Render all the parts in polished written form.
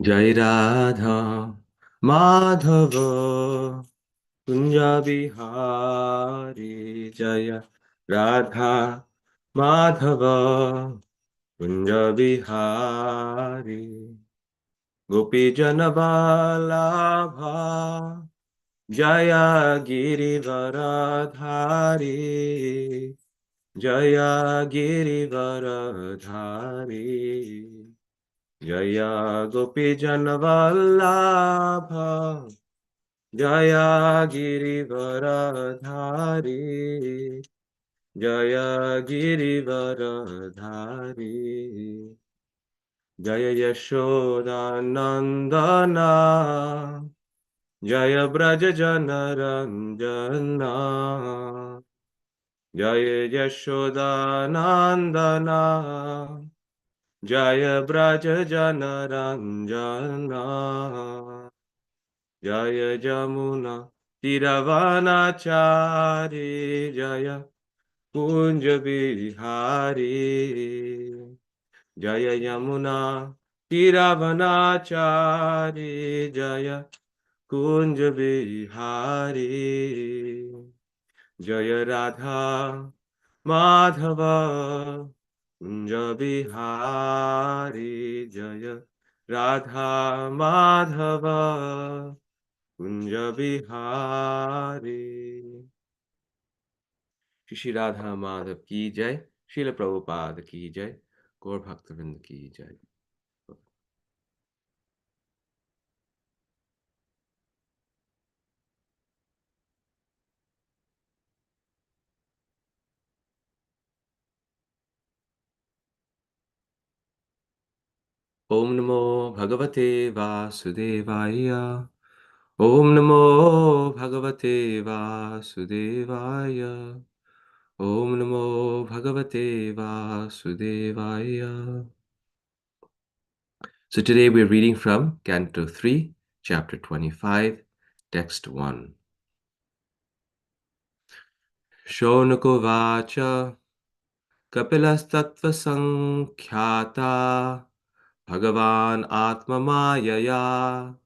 Jai Radha Madhava Kunja Bihari Jaya Radha Madhava Kunja Bihari Gopi Janaballabha Jaya Girivaradhari Jaya Girivaradhari Jaya Gopi Janavallabha Jaya Girivaradhari Jaya Girivaradhari Jaya Yashoda Nandana Jaya Braja Janaranjana Jaya Yashoda Nandana Jaya Braja Janaranjana Jaya Jamuna Tiravanachari Jaya Kunja Bihari Jaya Yamuna Tiravanachari Jaya Kunja Bihari Jaya Radha Madhava Kunja Bihari Jaya Radha Madhava Kunja Bihari. Shri Radha Madhav ki jai, Srila Prabhupada ki jai, Gaur Bhaktavind ki jai. Om Namo Bhagavate Vasudevaya. Om Namo Bhagavate Vasudevaya. Om Namo Bhagavate Vasudevaya. So today we're reading from Canto 3, Chapter 25, Text 1. Shonako Vacha Kapilastattva Sankhyata Bhagavan Atma Mayaya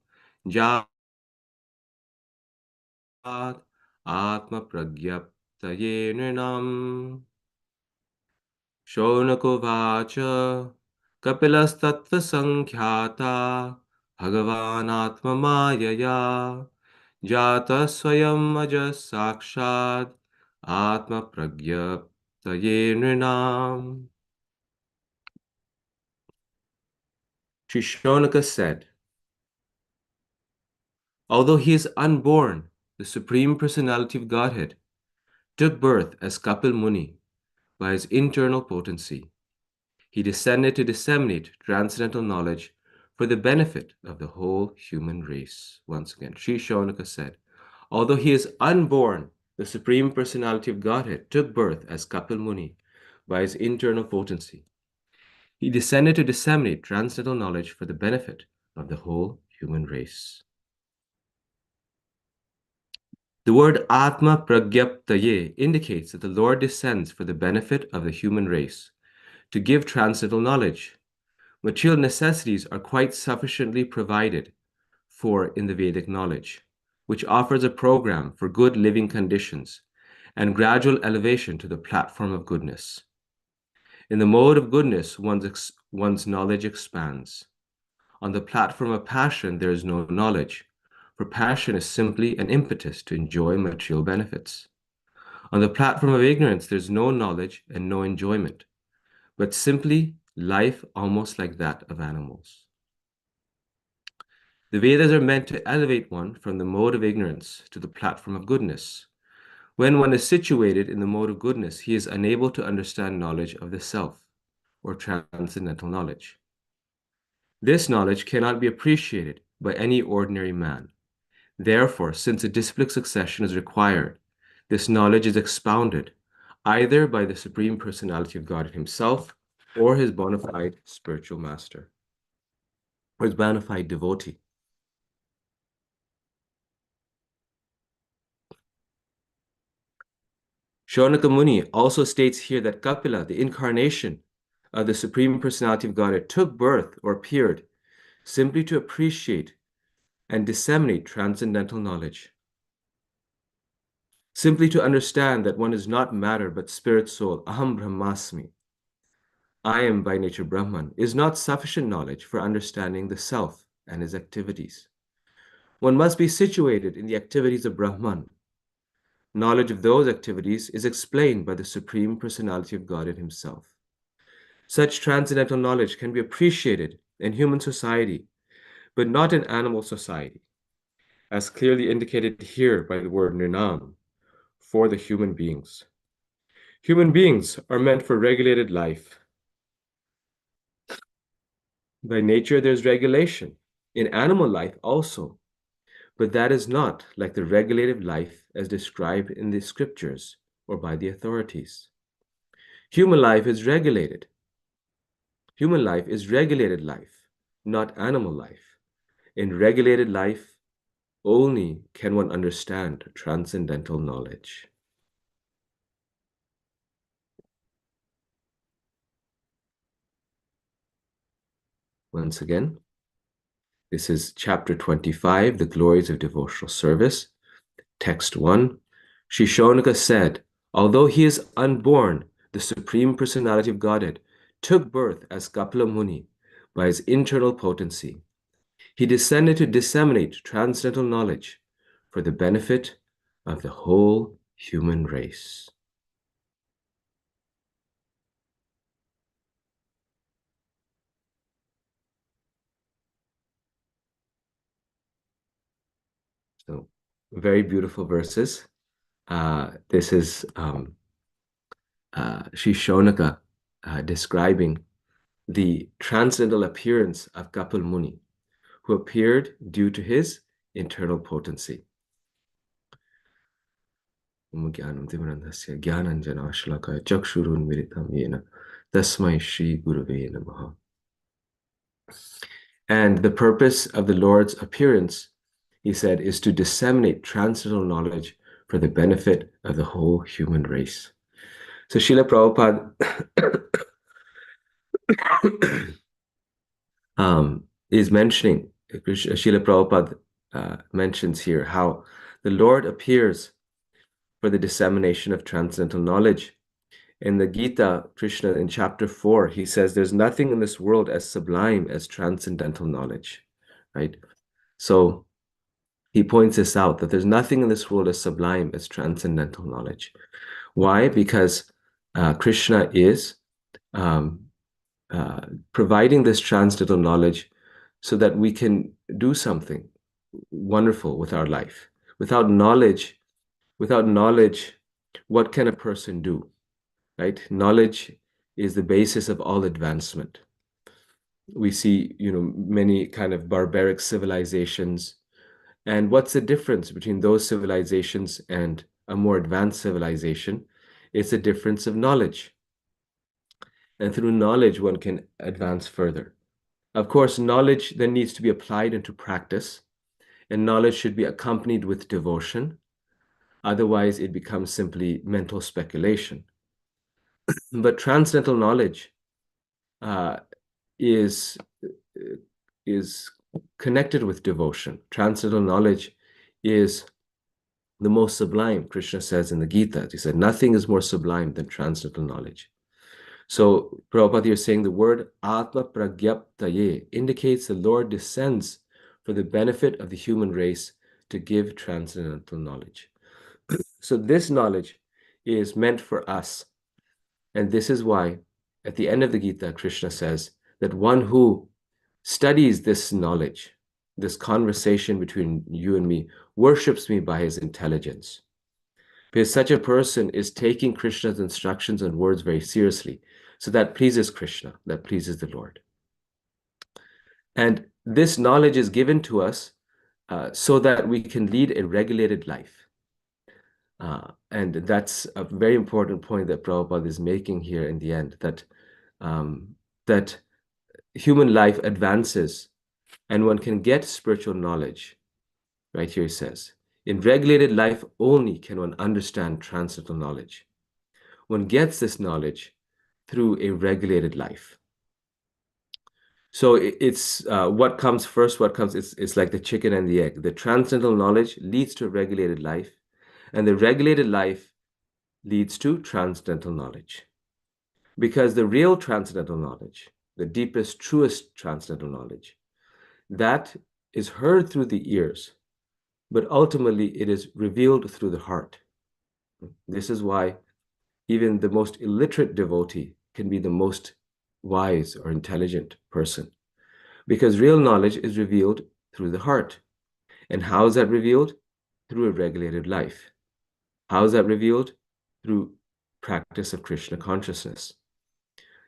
Jat Atma Pragyaptaye Nrinam Shonako Vacha Kapilastattva Sankhyata Bhagavan Atma Mayaya Jata Swayam Ajas Sakshad Atma Pragyaptaye Nrinam. Sri Shonaka said, although he is unborn, the Supreme Personality of Godhead took birth as Kapil Muni by his internal potency. He descended to disseminate transcendental knowledge for the benefit of the whole human race. Once again, Sri Shonaka said, although he is unborn, the Supreme Personality of Godhead took birth as Kapil Muni by his internal potency. He descended to disseminate transcendental knowledge for the benefit of the whole human race. The word Atma Pragyaptaye indicates that the Lord descends for the benefit of the human race, to give transcendental knowledge. Material necessities are quite sufficiently provided for in the Vedic knowledge, which offers a program for good living conditions and gradual elevation to the platform of goodness. In the mode of goodness, one's knowledge expands. On the platform of passion, there is no knowledge, for passion is simply an impetus to enjoy material benefits. On the platform of ignorance, there's no knowledge and no enjoyment, but simply life almost like that of animals. The Vedas are meant to elevate one from the mode of ignorance to the platform of goodness. When one is situated in the mode of goodness, he is unable to understand knowledge of the self, or transcendental knowledge. This knowledge cannot be appreciated by any ordinary man. Therefore, since a disciplic succession is required, this knowledge is expounded either by the Supreme Personality of God himself or his bona fide spiritual master, or his bona fide devotee. Shonaka Muni also states here that Kapila, the incarnation of the Supreme Personality of Godhead, took birth or appeared simply to appreciate and disseminate transcendental knowledge. Simply to understand that one is not matter but spirit soul, aham brahmasmi, I am by nature Brahman, is not sufficient knowledge for understanding the self and his activities. One must be situated in the activities of Brahman. Knowledge of those activities is explained by the Supreme Personality of God in himself. Such transcendental knowledge can be appreciated in human society, but not in animal society, as clearly indicated here by the word nirnam, for the human beings. Human beings are meant for regulated life. By nature, there's regulation. In animal life also, but that is not like the regulative life as described in the scriptures or by the authorities. Human life is regulated. Human life is regulated life, not animal life. In regulated life, only can one understand transcendental knowledge. Once again, this is chapter 25, The Glories of Devotional Service. Text 1. Sri Shonaka said, although he is unborn, the Supreme Personality of Godhead took birth as Kapila Muni by his internal potency. He descended to disseminate transcendental knowledge for the benefit of the whole human race. So, very beautiful verses. This is Sri Shonaka describing the transcendental appearance of Kapil Muni, who appeared due to his internal potency. And the purpose of the Lord's appearance, he said, is to disseminate transcendental knowledge for the benefit of the whole human race. So Srila Prabhupada is mentioning, Srila Prabhupada mentions here how the Lord appears for the dissemination of transcendental knowledge. In the Gita, Krishna, in chapter 4, he says, there's nothing in this world as sublime as transcendental knowledge, right? So he points this out, that there's nothing in this world as sublime as transcendental knowledge. Why? Because Krishna is providing this transcendental knowledge so that we can do something wonderful with our life. Without knowledge, what can a person do? Right? Knowledge is the basis of all advancement. We see, many kind of barbaric civilizations. And what's the difference between those civilizations and a more advanced civilization? It's a difference of knowledge. And through knowledge, one can advance further. Of course, knowledge then needs to be applied into practice, and knowledge should be accompanied with devotion. Otherwise, it becomes simply mental speculation. But transcendental knowledge is connected with devotion. Transcendental knowledge is the most sublime, Krishna says in the Gita. He said, nothing is more sublime than transcendental knowledge. So, Prabhupada, you're saying the word Atma Pragyaptaye indicates the Lord descends for the benefit of the human race to give transcendental knowledge. So this knowledge is meant for us. And this is why, at the end of the Gita, Krishna says that one who studies this knowledge, this conversation between you and me, worships me by his intelligence. Because such a person is taking Krishna's instructions and words very seriously. So that pleases Krishna, that pleases the Lord. And this knowledge is given to us so that we can lead a regulated life. And that's a very important point that Prabhupada is making here in the end, that human life advances and one can get spiritual knowledge. Right here it says, in regulated life only can one understand transcendental knowledge. One gets this knowledge through a regulated life. So it's what comes first, it's like the chicken and the egg. The transcendental knowledge leads to a regulated life, and the regulated life leads to transcendental knowledge. Because the real transcendental knowledge, the deepest, truest transcendental knowledge, that is heard through the ears, but ultimately it is revealed through the heart. This is why even the most illiterate devotee can be the most wise or intelligent person, because real knowledge is revealed through the heart. And how is that revealed? Through a regulated life. How is that revealed? Through practice of Krishna consciousness.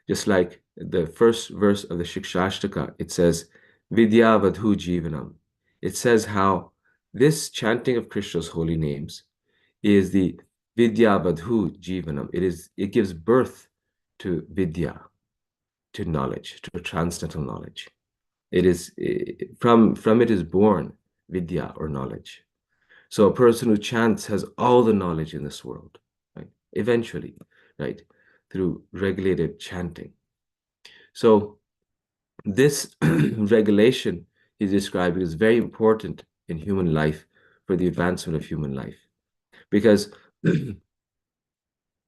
Just like the first verse of the Shikshashtaka, it says, Vidya Vadhu Jivanam. It says how this chanting of Krishna's holy names is the Vidya Vadhu Jivanam. It gives birth to Vidya, to knowledge, to transcendental knowledge. It is from it is born Vidya or knowledge. So a person who chants has all the knowledge in this world, right? Eventually, right? Through regulated chanting. So this regulation he's describing is very important in human life for the advancement of human life, because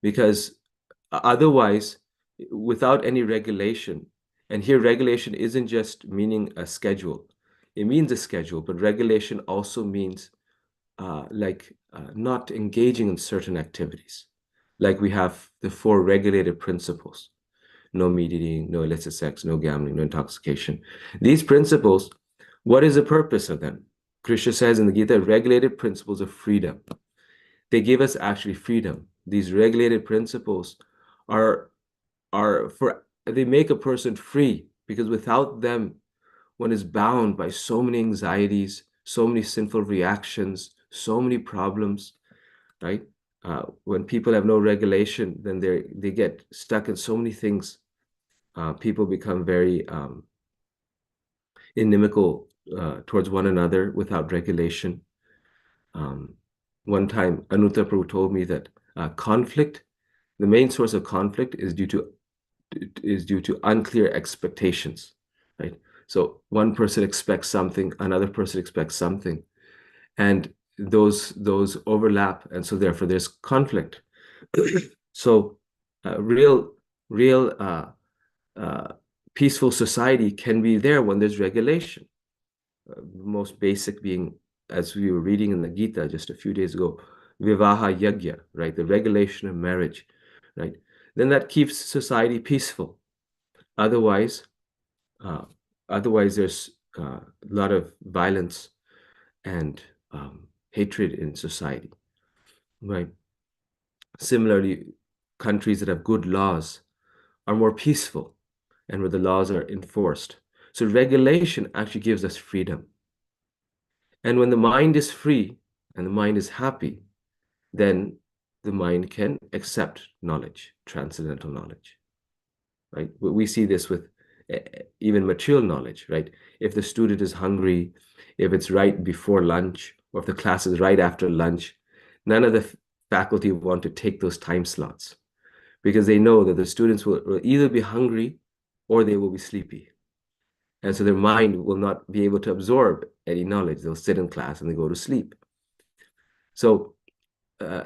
because otherwise, without any regulation, and here regulation isn't just meaning a schedule, it means a schedule, but regulation also means not engaging in certain activities. Like we have the four regulated principles: no meat eating, no illicit sex, no gambling, no intoxication. These principles, what is the purpose of them? Krishna says in the Gita, regulated principles of freedom. They give us actually freedom. These regulated principles are they make a person free, because without them, one is bound by so many anxieties, so many sinful reactions, so many problems, right? When people have no regulation, then they get stuck in so many things. People become very inimical towards one another without regulation. Um, One time, Anuttara Prabhu told me that conflict, the main source of conflict is due to unclear expectations, right? So one person expects something, another person expects something, and those overlap, and so therefore there's conflict. So real uh, peaceful society can be there when there's regulation. The most basic being, as we were reading in the Gita just a few days ago, Vivaha Yagya, right? The regulation of marriage, right? Then that keeps society peaceful. Otherwise, uh, otherwise there's a lot of violence and hatred in society, right? Similarly, countries that have good laws are more peaceful and where the laws are enforced. So regulation actually gives us freedom. And when the mind is free and the mind is happy, then the mind can accept knowledge, transcendental knowledge, right? We see this with even material knowledge, right? If the student is hungry, if it's right before lunch, or if the class is right after lunch, none of the faculty want to take those time slots, because they know that the students will either be hungry or they will be sleepy. And so their mind will not be able to absorb any knowledge. They'll sit in class and they go to sleep. So uh,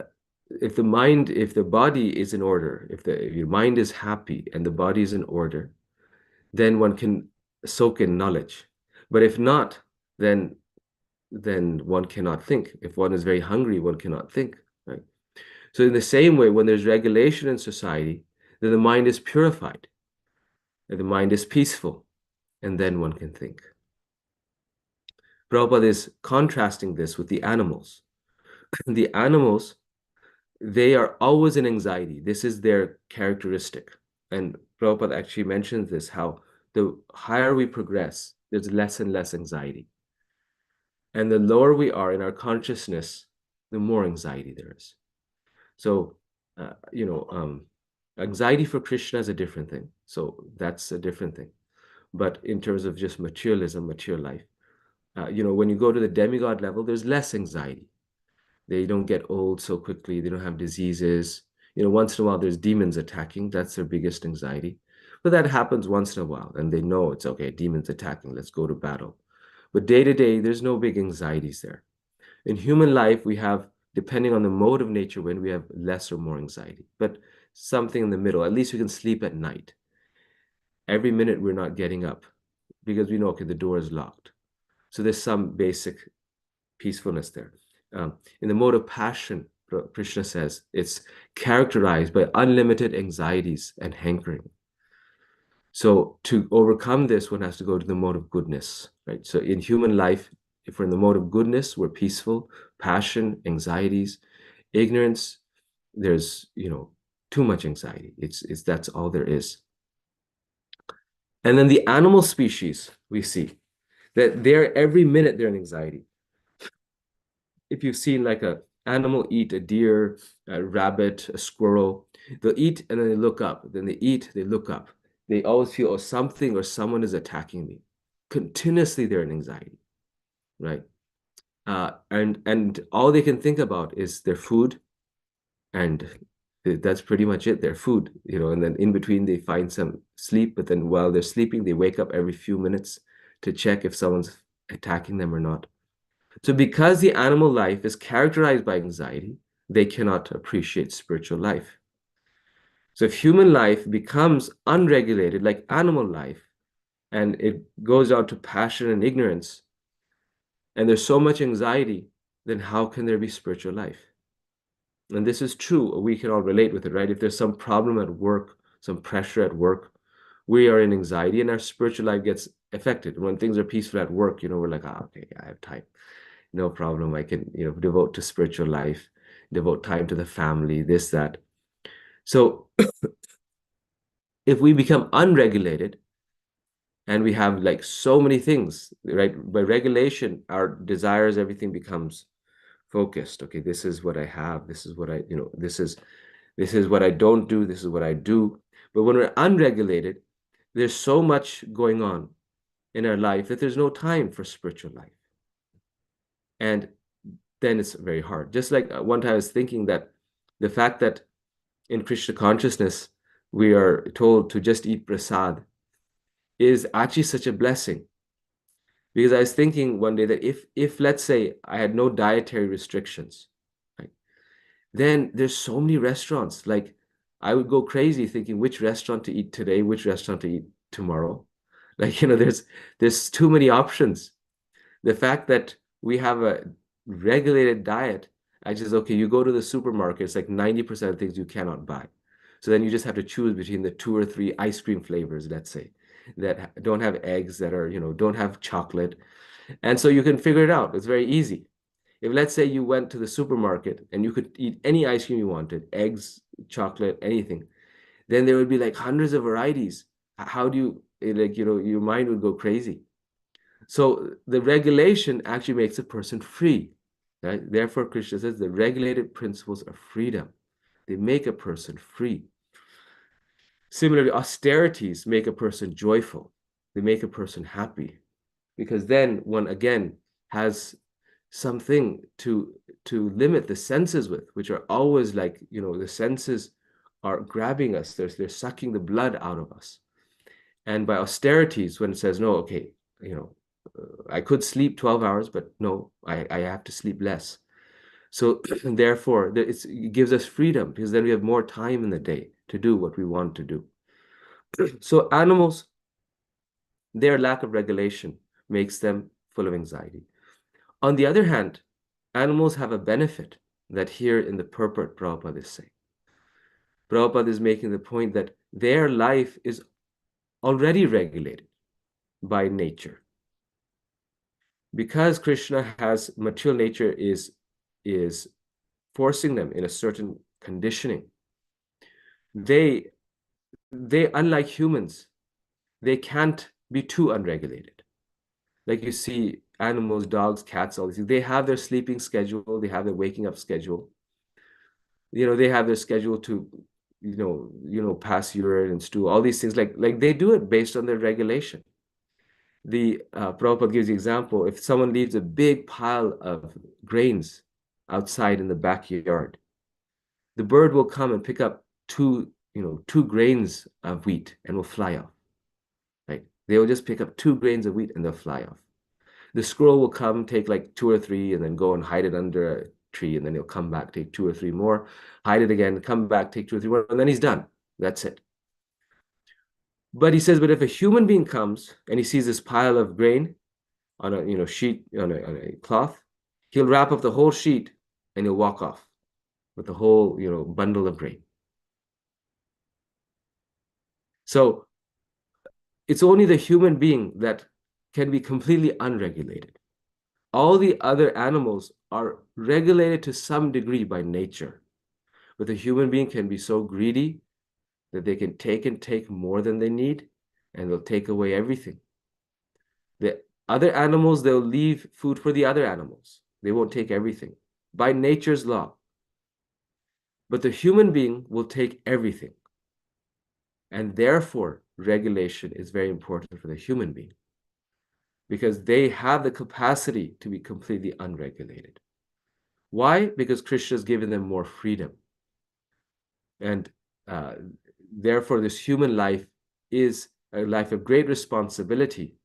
if the body is in order, if your mind is happy and the body is in order, then one can soak in knowledge. But if not, then one cannot think. If one is very hungry, one cannot think, right? So in the same way, when there's regulation in society, then the mind is purified, and the mind is peaceful, and then one can think. Prabhupada is contrasting this with the animals. The animals, they are always in anxiety. This is their characteristic. And Prabhupada actually mentions this, how the higher we progress, there's less and less anxiety. And the lower we are in our consciousness, the more anxiety there is. So, anxiety for Krishna is a different thing. So that's a different thing. But in terms of just materialism, material life, when you go to the demigod level, there's less anxiety. They don't get old so quickly. They don't have diseases. Once in a while there's demons attacking. That's their biggest anxiety. But that happens once in a while, and they know it's okay, demons attacking, let's go to battle. But day to day, there's no big anxieties there. In human life, we have, depending on the mode of nature, when we have less or more anxiety, but something in the middle. At least we can sleep at night. Every minute we're not getting up because we know, okay, the door is locked. So there's some basic peacefulness there. In the mode of passion, Krishna says, it's characterized by unlimited anxieties and hankering. So to overcome this, one has to go to the mode of goodness, right? So in human life, if we're in the mode of goodness, we're peaceful. Passion, anxieties, ignorance, there's, too much anxiety. It's that's all there is. And then the animal species, we see that every minute they're in anxiety. If you've seen like a animal eat a deer, a rabbit, a squirrel, they'll eat and then they look up. Then they eat, they look up. They always feel, oh, something or someone is attacking me. Continuously they're in anxiety, right? And all they can think about is their food, and that's pretty much it, their food, and then in between they find some sleep, but then while they're sleeping, they wake up every few minutes to check if someone's attacking them or not. So because the animal life is characterized by anxiety, they cannot appreciate spiritual life. So if human life becomes unregulated like animal life, and it goes down to passion and ignorance, and there's so much anxiety, then how can there be spiritual life? And this is true. We can all relate with it, right? If there's some problem at work, some pressure at work, we are in anxiety and our spiritual life gets affected. When things are peaceful at work, we're like, okay, I have time. No problem. I can, devote to spiritual life, devote time to the family, this, that. So if we become unregulated and we have like so many things, right? By regulation, our desires, everything becomes focused. Okay, this is what I have. This is what this is what I don't do. This is what I do. But when we're unregulated, there's so much going on in our life that there's no time for spiritual life. And then it's very hard. Just like one time I was thinking that the fact that in Krishna consciousness, we are told to just eat prasad is actually such a blessing. Because I was thinking one day that if let's say I had no dietary restrictions, right, then there's so many restaurants. Like I would go crazy thinking which restaurant to eat today, which restaurant to eat tomorrow. Like, there's too many options. The fact that we have a regulated diet, I just, okay, you go to the supermarket, it's like 90% of things you cannot buy. So then you just have to choose between the 2 or 3 ice cream flavors, let's say, that don't have eggs, that are, don't have chocolate. And so you can figure it out. It's very easy. If let's say you went to the supermarket and you could eat any ice cream you wanted, eggs, chocolate, anything, then there would be like hundreds of varieties. How do you, like, your mind would go crazy. So the regulation actually makes a person free, right? Therefore, Krishna says the regulated principles of freedom, they make a person free. Similarly, austerities make a person joyful. They make a person happy, because then one again has something to limit the senses with, which are always like, the senses are grabbing us. They're sucking the blood out of us. And by austerities, when it says, no, okay, I could sleep 12 hours, but no, I have to sleep less. So therefore, it gives us freedom, because then we have more time in the day to do what we want to do. So animals, their lack of regulation makes them full of anxiety. On the other hand, animals have a benefit that here in the purport Prabhupada is saying. Prabhupada is making the point that their life is already regulated by nature. Because Krishna has material nature is forcing them in a certain conditioning. They unlike humans, they can't be too unregulated. Like you see animals, dogs, cats, all these things, they have their sleeping schedule, they have their waking up schedule. They have their schedule to, pass urine and stool, all these things, like they do it based on their regulation. The Prabhupada gives the example, if someone leaves a big pile of grains outside in the backyard, the bird will come and pick up 2, 2 grains of wheat and will fly off, right? They will just pick up 2 grains of wheat and they'll fly off. The squirrel will come, take like 2 or 3, and then go and hide it under a tree, and then he'll come back, take 2 or 3 more, hide it again, come back, take 2 or 3 more, and then he's done. That's it. But he says, but if a human being comes and he sees this pile of grain on a sheet, on a cloth, he'll wrap up the whole sheet and he'll walk off with the whole bundle of grain. So it's only the human being that can be completely unregulated. All the other animals are regulated to some degree by nature, but the human being can be so greedy that they can take and take more than they need, and they'll take away everything. The other animals, they'll leave food for the other animals. They won't take everything by nature's law. But the human being will take everything. And therefore, regulation is very important for the human being, because they have the capacity to be completely unregulated. Why? Because Krishna has given them more freedom. And therefore, this human life is a life of great responsibility.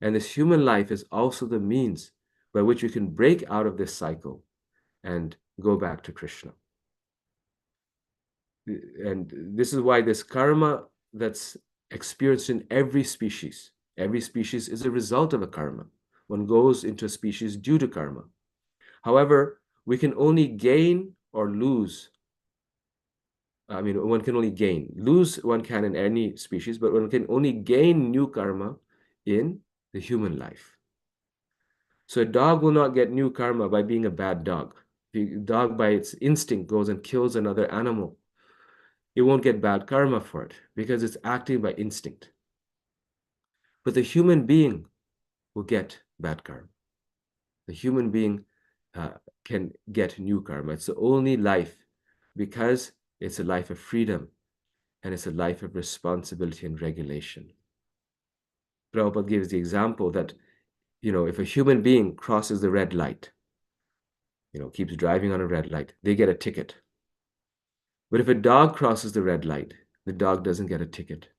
And this human life is also the means by which we can break out of this cycle and go back to Krishna. And this is why this karma that's experienced in every species is a result of a karma. One goes into a species due to karma. However, we can only gain or lose. I mean, one can only gain. Lose one can in any species, but one can only gain new karma in the human life. So a dog will not get new karma by being a bad dog. The dog, by its instinct, goes and kills another animal. It won't get bad karma for it because it's acting by instinct. But the human being will get bad karma. The human being can get new karma. It's the only life, because it's a life of freedom and it's a life of responsibility and regulation. Prabhupada gives the example that, if a human being crosses the red light, keeps driving on a red light, they get a ticket. But if a dog crosses the red light, the dog doesn't get a ticket.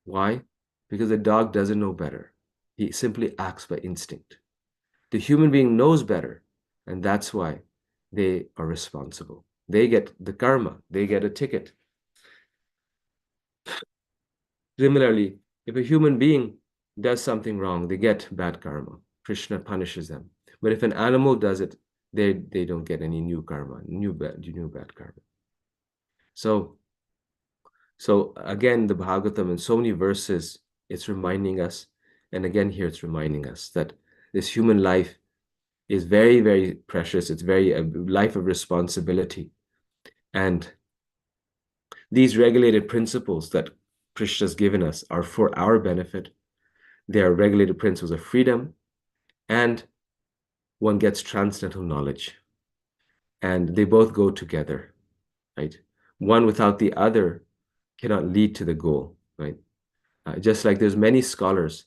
Why? Because the dog doesn't know better. He simply acts by instinct. The human being knows better, and that's why they are responsible. They get the karma, they get a ticket. Similarly, if a human being does something wrong, they get bad karma. Krishna punishes them. But if an animal does it, they don't get any new karma, new bad karma. So again, the Bhagavatam in so many verses, it's reminding us, and again here it's reminding us that this human life is very, very precious. It's very a life of responsibility. And these regulated principles that Krishna has given us are for our benefit. They are regulated principles of freedom, and one gets transcendental knowledge. And they both go together, right? One without the other cannot lead to the goal, right? Just like there's many scholars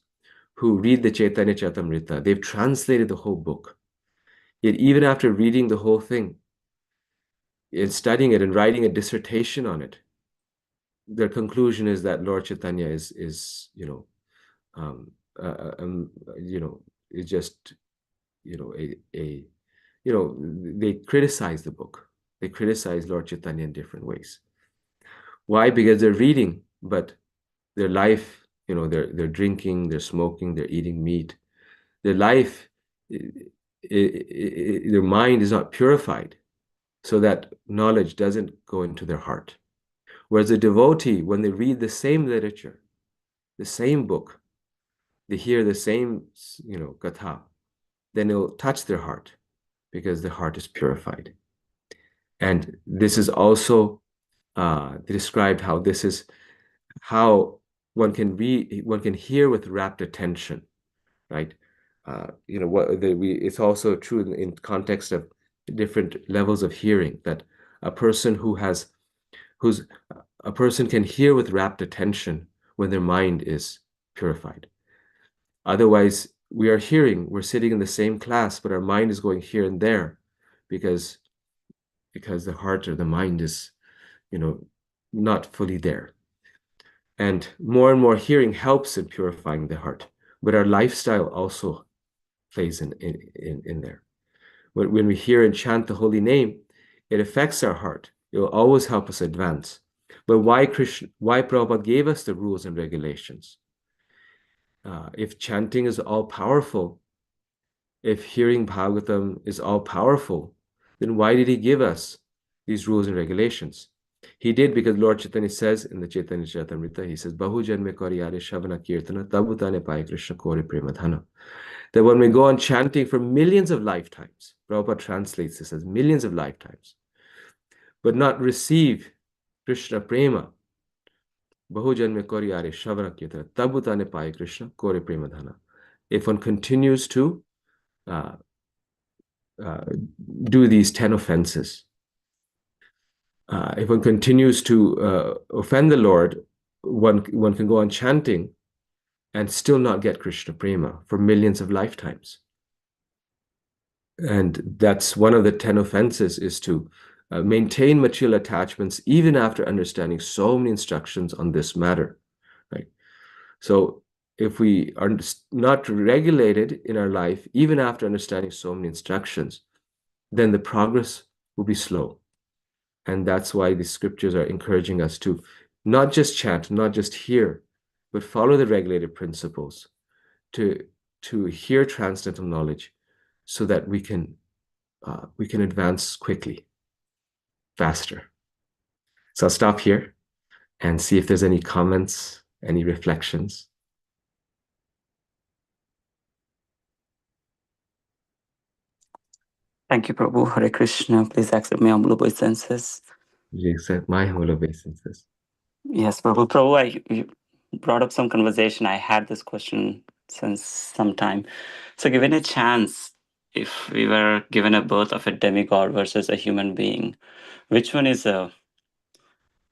who read the Chaitanya Charitamrita, they've translated the whole book. Yet even after reading the whole thing, in studying it and writing a dissertation on it, their conclusion is that Lord Chaitanya is is just they criticize the book. They criticize Lord Chaitanya in different ways. Why? Because they're reading, but their life, they're drinking, they're smoking, they're eating meat. Their life, their mind is not purified, so that knowledge doesn't go into their heart. Whereas a devotee, when they read the same literature, the same book, they hear the same, katha, then it'll touch their heart because the heart is purified. And this is also described how this is how one can hear with rapt attention, right? It's also true in context of different levels of hearing, that a person a person can hear with rapt attention when their mind is purified. Otherwise, we're sitting in the same class, but our mind is going here and there because the heart or the mind is, not fully there. And more hearing helps in purifying the heart, but our lifestyle also plays in there. When we hear and chant the holy name, it affects our heart. It will always help us advance. But why Prabhupada gave us the rules and regulations? If chanting is all powerful, if hearing Bhagavatam is all powerful, then why did he give us these rules and regulations? He did because Lord Chaitanya says in the Chaitanya Charitamrita, he says, Bahu janme karyare shavana kirtana tabutane pai Krishna kore premadhana. That when we go on chanting for millions of lifetimes, Prabhupada translates this as millions of lifetimes, but not receive Krishna prema, Bahu janme karyare shavana kirtana tabutane pai Krishna kore premadhana. If one continues to uh, do these 10 offenses, if one continues to offend the Lord, one can go on chanting and still not get Krishna prema for millions of lifetimes. And that's one of the 10 offenses, is to maintain material attachments even after understanding so many instructions on this matter, right? So if we are not regulated in our life, even after understanding so many instructions, then the progress will be slow. And that's why the scriptures are encouraging us to not just chant, not just hear, but follow the regulated principles, to hear transcendental knowledge, so that we can advance quickly, faster. So I'll stop here and see if there's any comments, any reflections. Thank you, Prabhu. Hare Krishna. Please accept my humble obeisances. You accept my humble obeisances. Yes, Prabhu. Prabhu, you brought up some conversation. I had this question since some time. So, given a chance, if we were given a birth of a demigod versus a human being, which one is a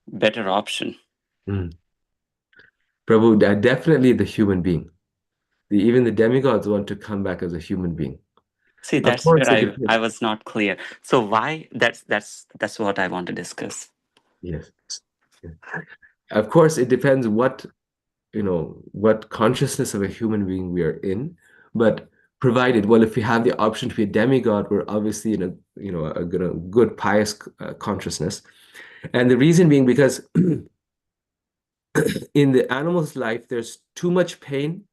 better option? Prabhu, definitely the human being. Even the demigods want to come back as a human being. See, Of that's course, where I was not clear. So why? That's what I want to discuss. Yes. Of course, it depends what consciousness of a human being we are in, but provided, well, if we have the option to be a demigod, we're obviously in a good pious consciousness. And the reason being because in the animal's life, there's too much pain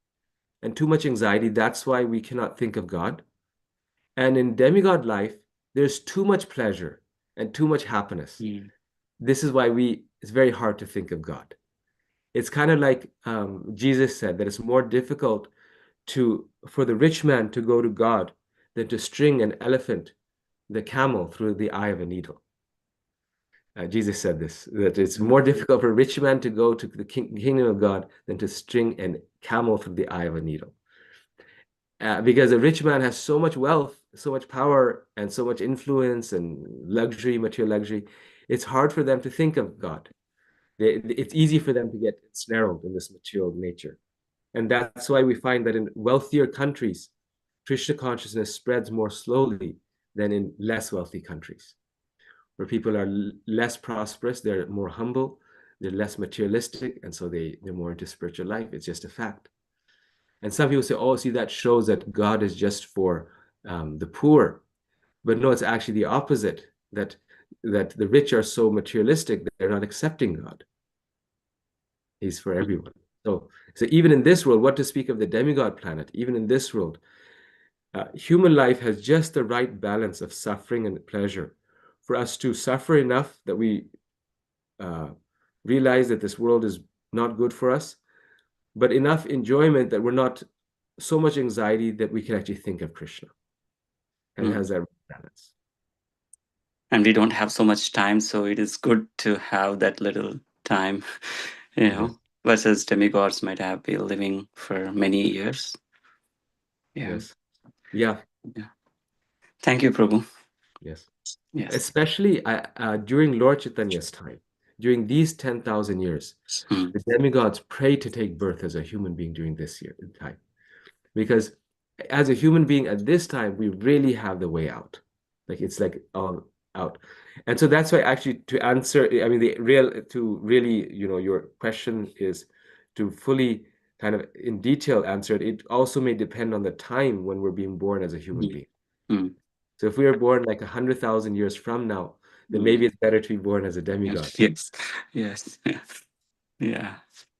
and too much anxiety. That's why we cannot think of God. And in demigod life, there's too much pleasure and too much happiness. This is why it's very hard to think of God. It's kind of like Jesus said that it's more difficult for the rich man to go to God than to string an elephant, the camel, through the eye of a needle. Jesus said this, that it's more difficult for a rich man to go to the kingdom of God than to string a camel through the eye of a needle. Because a rich man has so much wealth, so much power, and so much influence and luxury, material luxury, it's hard for them to think of God. It's easy for them to get ensnared in this material nature. And that's why we find that in wealthier countries, Krishna consciousness spreads more slowly than in less wealthy countries, where people are less prosperous, they're more humble, they're less materialistic, and so they're more into spiritual life. It's just a fact. And some people say, oh, see, that shows that God is just for the poor. But no, it's actually the opposite, that the rich are so materialistic that they're not accepting God. He's for everyone. So even in this world, what to speak of the demigod planet, even in this world, human life has just the right balance of suffering and pleasure for us to suffer enough that we realize that this world is not good for us, but enough enjoyment that we're not so much anxiety that we can actually think of Krishna. And it has that balance. And we don't have so much time, so it is good to have that little time, versus demigods might have been living for many years. Yes. Yeah. Thank you, Prabhu. Yes. Yes. Especially during Lord Chaitanya's time, during these 10,000 years, the demigods prayed to take birth as a human being during this time. Because as a human being at this time, we really have the way out. Like it's like out. And so that's why actually to answer, I mean, the real to really, your question is to fully kind of in detail answer it. It also may depend on the time when we're being born as a human Mm, being. mm, So if we are born like 100,000 years from now, then mm. maybe it's better to be born as a demigod. Yes, yes, yeah.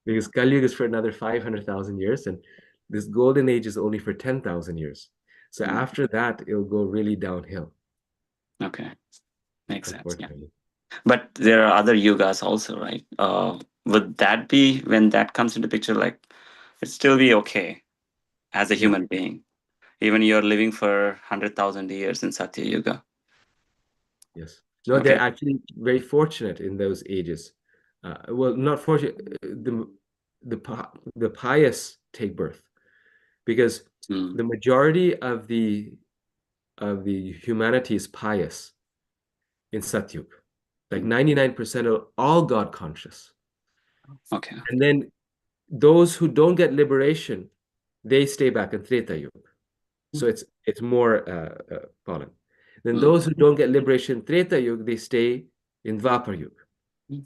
Because Kali Yuga is for another 500,000 years, and this golden age is only for 10,000 years. So Mm. after that, it'll go really downhill, Okay, makes sense. Yeah, unfortunately. but there are other yugas also, right? Would that be when that comes into picture? Like, it still be okay as a Yeah, human being, even you're living for 100,000 years in Satya Yuga. yes. No, they're Okay. actually very fortunate in those ages. Well, not fortunate. The pious take birth because Mm, the majority of the humanity is pious in Satyug. Like mm. 99% are all God conscious. Okay. And then those who don't get liberation, they stay back in Treta Yuga. So it's more fallen. Then Mm, those who don't get liberation in Treta Yuga, they stay in Dvapar Yuga. mm,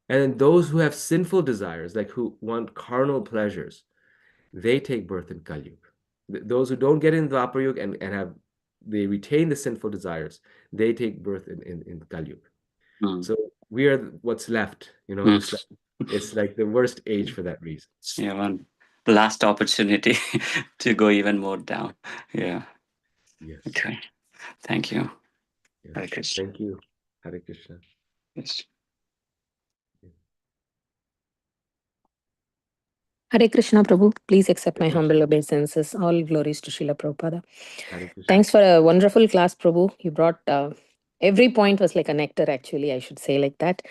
And then those who have sinful desires, like who want carnal pleasures, they take birth in Kali Yuga. Those who don't get in Dvapar Yuga and have they retain the sinful desires, they take birth in Kali Yuga. mm, So we are what's left. mm. It's like the worst age for that reason. Yeah, one last opportunity to go even more down. Yeah. Yes. Okay. Thank you. Yes. Hare Krishna. Thank you. Hare Krishna. Yes. Hare Krishna, Prabhu. Please accept Hare my Krishna. humble obeisances. All glories to Srila Prabhupada. Hare Krishna. Thanks for a wonderful class, Prabhu. You brought every point was like a nectar, actually, I should say like that.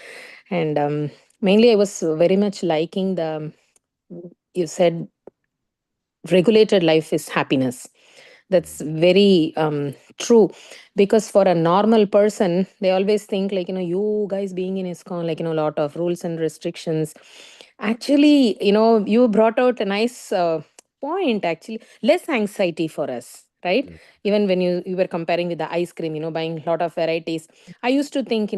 And mainly, I was very much liking you said regulated life is happiness. That's very true, because for a normal person they always think like, you guys being in ISKCON, like, a lot of rules and restrictions. Actually, you brought out a nice point. Actually, less anxiety for us, right? Mm, Even when you were comparing with the ice cream, buying a lot of varieties, I used to think,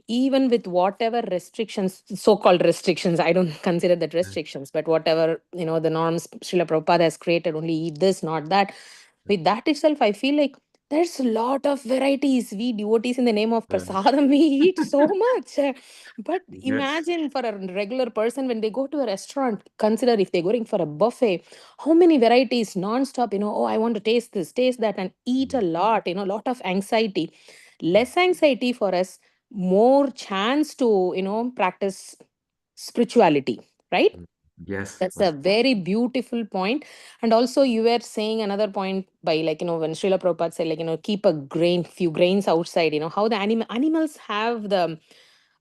even with whatever restrictions, so-called restrictions, I don't consider that mm, restrictions, but whatever, the norms Srila Prabhupada has created, only eat this, not that. With that itself, I feel like there's a lot of varieties. We devotees, in the name of mm. prasadam, we eat so much. But Yes. imagine for a regular person, when they go to a restaurant, consider if they're going for a buffet, how many varieties non-stop, oh, I want to taste this, taste that, and eat a Mm, lot, lot of anxiety. mm, Less anxiety for us, more chance to, practice spirituality, right? mm. Yes. That's a very beautiful point. And also, you were saying another point by, like, when Srila Prabhupada said, like, keep a few grains outside, how the animals have the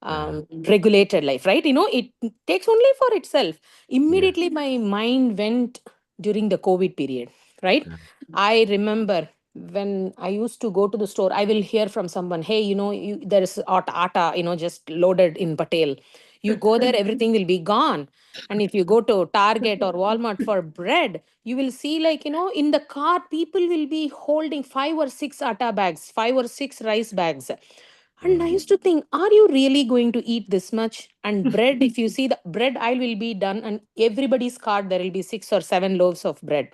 Uh, regulated life, right? It takes only for itself. yes. Immediately, my mind went during the COVID period, right? Uh, I remember when I used to go to the store, I will hear from someone, hey, there is atta, just loaded in Patel. You go there, everything will be gone. And if you go to Target or Walmart for bread, you will see, like, in the cart, people will be holding 5 or 6 atta bags, 5 or 6 rice bags. And I mm, used to think, are you really going to eat this much? And bread, if you see the bread aisle will be done, and everybody's cart, there will be 6 or 7 loaves of bread.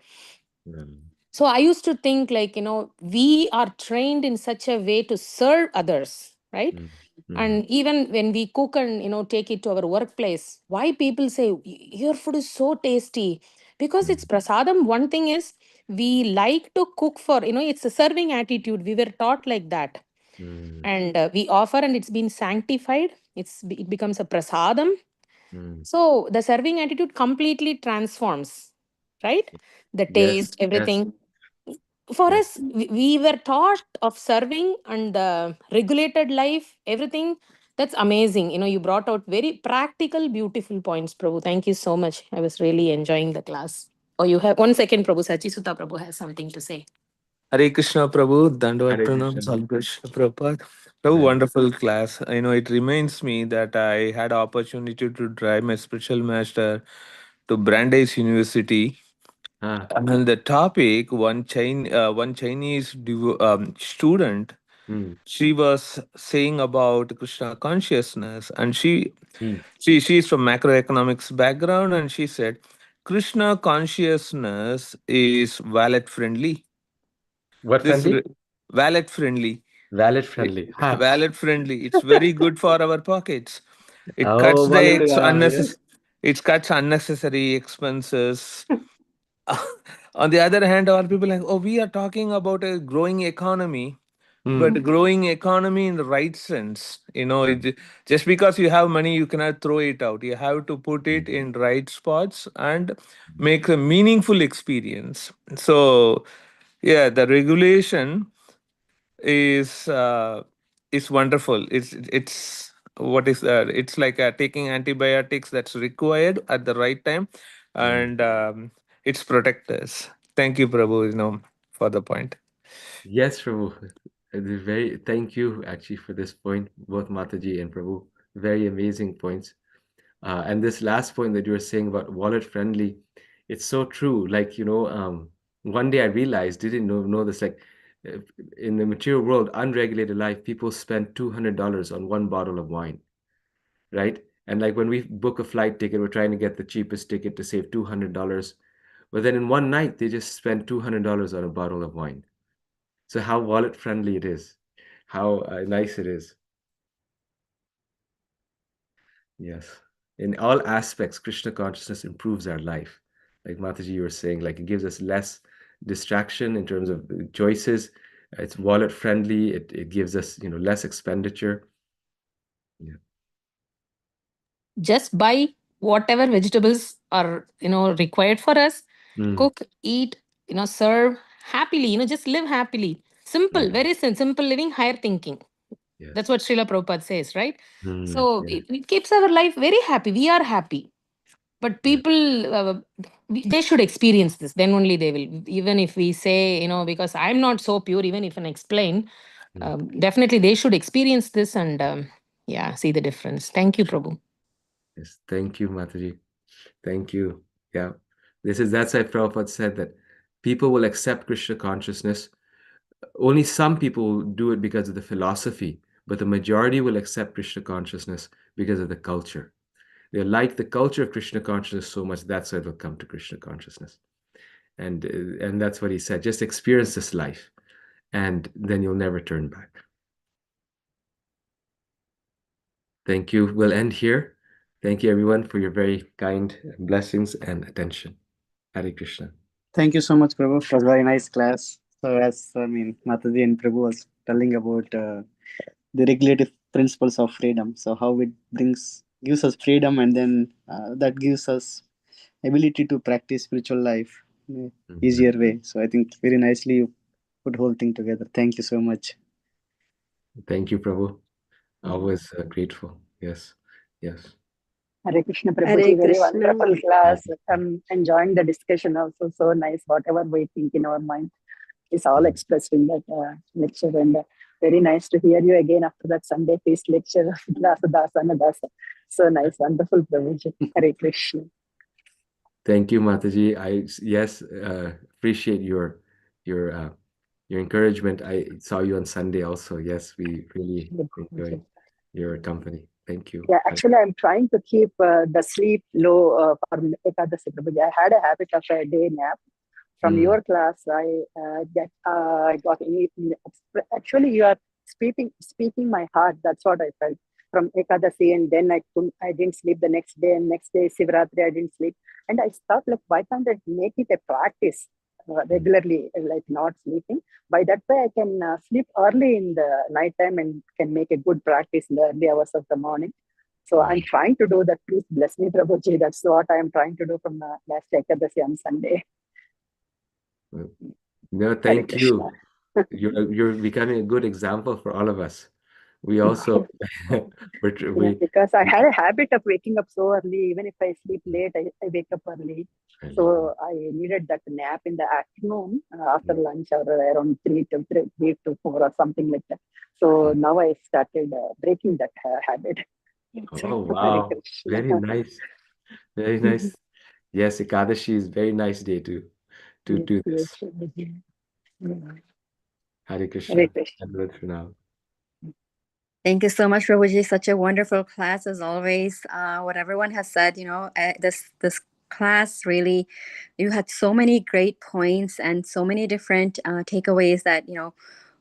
mm, So I used to think, like, we are trained in such a way to serve others, right? mm, mm, And even when we cook and, take it to our workplace, why people say, Your food is so tasty," because it's mm, prasadam. One thing is, we like to cook for, it's a serving attitude. We were taught like that. mm, And we offer, and it's been sanctified. It becomes a prasadam. mm. So the serving attitude completely transforms, right? The Yes. taste, Yes. everything. For Yes. us, we were taught of serving and the regulated life, everything. That's amazing. You brought out very practical, beautiful points, Prabhu. Thank you so much. I was really enjoying the class. Oh, you have 1 second, Prabhu. Sachi Sutta Prabhu has something to say. Hare Krishna Prabhu, Dandavat Hare Pranam, Krishna. All Krishna Prabhupada. Prabhu, Hare. wonderful class. It reminds me that I had opportunity to drive my spiritual master to Brandeis University. Ah. And the topic, one Chinese student Mm. She was saying about Krishna consciousness, and Mm. she's from macroeconomics background, and she said Krishna consciousness is wallet friendly. What This friendly? wallet friendly. Wallet friendly. Ha. Wallet friendly. It's very good for our pockets. It cuts Oh, the wallet. Yes. it cuts unnecessary expenses. On the other hand, our people like, oh, we are talking about a growing economy, but Mm. growing economy in the right sense. Just because you have money, you cannot throw it out. You have to put it in right spots and make a meaningful experience. So, yeah, the regulation is wonderful. It's what is that? It's like taking antibiotics that's required at the right time, Mm. and it's protect us. Thank you, Prabhu. For the point. Yes, Prabhu. Thank you actually for this point, both Mataji and Prabhu. Very amazing points. And this last point that you were saying about wallet friendly, it's so true. Like, one day I realized, didn't know this, like uh, in the material world, unregulated life, people spend $200 on one bottle of wine, right? And like when we book a flight ticket, we're trying to get the cheapest ticket to save $200. But then in one night, they just spend $200 on a bottle of wine. So how wallet friendly it is, how nice it is. Yes. In all aspects, Krishna consciousness improves our life. Like Mataji, you were saying, like it gives us less distraction in terms of choices. It's wallet friendly. It gives us, less expenditure. Yeah. Just buy whatever vegetables are required for us, Mm. cook, eat, serve happily, just live happily. Simple, Yeah. very simple living, higher thinking. That's Yes. what Srila Prabhupada says, right? Mm. So Yeah. it keeps our life very happy. We are happy. But Yeah. people, they should experience this. Then only they will. Even if we say, because I'm not so pure, even if I explain, Mm. definitely they should experience this and, yeah, see the difference. Thank you, Prabhu. Yes. Thank you, Mataji. Thank you. Yeah. That's why Prabhupada said that people will accept Krishna consciousness. Only some people will do it because of the philosophy, but the majority will accept Krishna consciousness because of the culture. They like the culture of Krishna consciousness so much, that's why they'll come to Krishna consciousness. And that's what he said. Just experience this life, and then you'll never turn back. Thank you. We'll end here. Thank you, everyone, for your very kind blessings and attention. Hare Krishna. Thank you so much, Prabhu. It was a very nice class. So, as Mataji and Prabhu was telling about the regulative principles of freedom. So, how it gives us freedom, and then that gives us ability to practice spiritual life in a easier way. So, I think very nicely you put whole thing together. Thank you so much. Thank you, Prabhu. Always grateful. Yes. Yes. Hare Krishna Hare Prabhuji, very Krishna. wonderful class. I'm enjoying the discussion also. So nice. Whatever we think in our mind is all expressed in that lecture. And very nice to hear you again after that Sunday feast lecture of Dasa Dasa and Dasa. So nice. Wonderful, Prabhuji. Hare Krishna. Thank you, Mataji. Appreciate your encouragement. I saw you on Sunday also. Yes, we really enjoyed your company. Thank you. Yeah, actually, I'm trying to keep the sleep low for Ekadasi, Prabhuji. I had a habit of a day nap. From your class, I got actually you are speaking my heart. That's what I felt from Ekadasi, and then I didn't sleep the next day, and next day Sivaratri I didn't sleep, and I thought like why can't I make it a practice regularly, like not sleeping. By that way, I can sleep early in the night time and can make a good practice in the early hours of the morning. So I'm trying to do that. Please bless me, Prabhuji. That's what I am trying to do from last Ekadasi on Sunday. No, thank you. You're becoming a good example for all of us. We also because I had a habit of waking up so early. Even if I sleep late, I wake up early. So I needed that nap in the afternoon after lunch or around 3 to 4 or something like that. So now I started breaking that habit. Oh, wow. Very nice. Very nice. Yes, Ekadashi is very nice day to do this. Yes. Hare Krishna. Hare Krishna. And good for now. Thank you so much, Prabhuji. Such a wonderful class as always. What everyone has said, this class really, you had so many great points and so many different takeaways that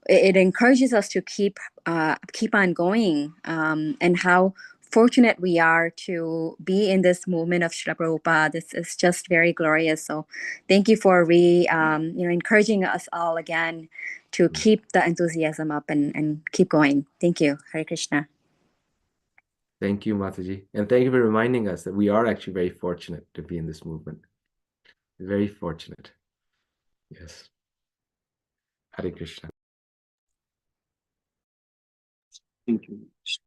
it encourages us to keep on going, and how fortunate we are to be in this movement of Srila Prabhupada. This is just very glorious. So thank you for encouraging us all again to keep the enthusiasm up and keep going. Thank you. Hare Krishna. Thank you, Mataji. And thank you for reminding us that we are actually very fortunate to be in this movement. Very fortunate. Yes. Hare Krishna. Thank you.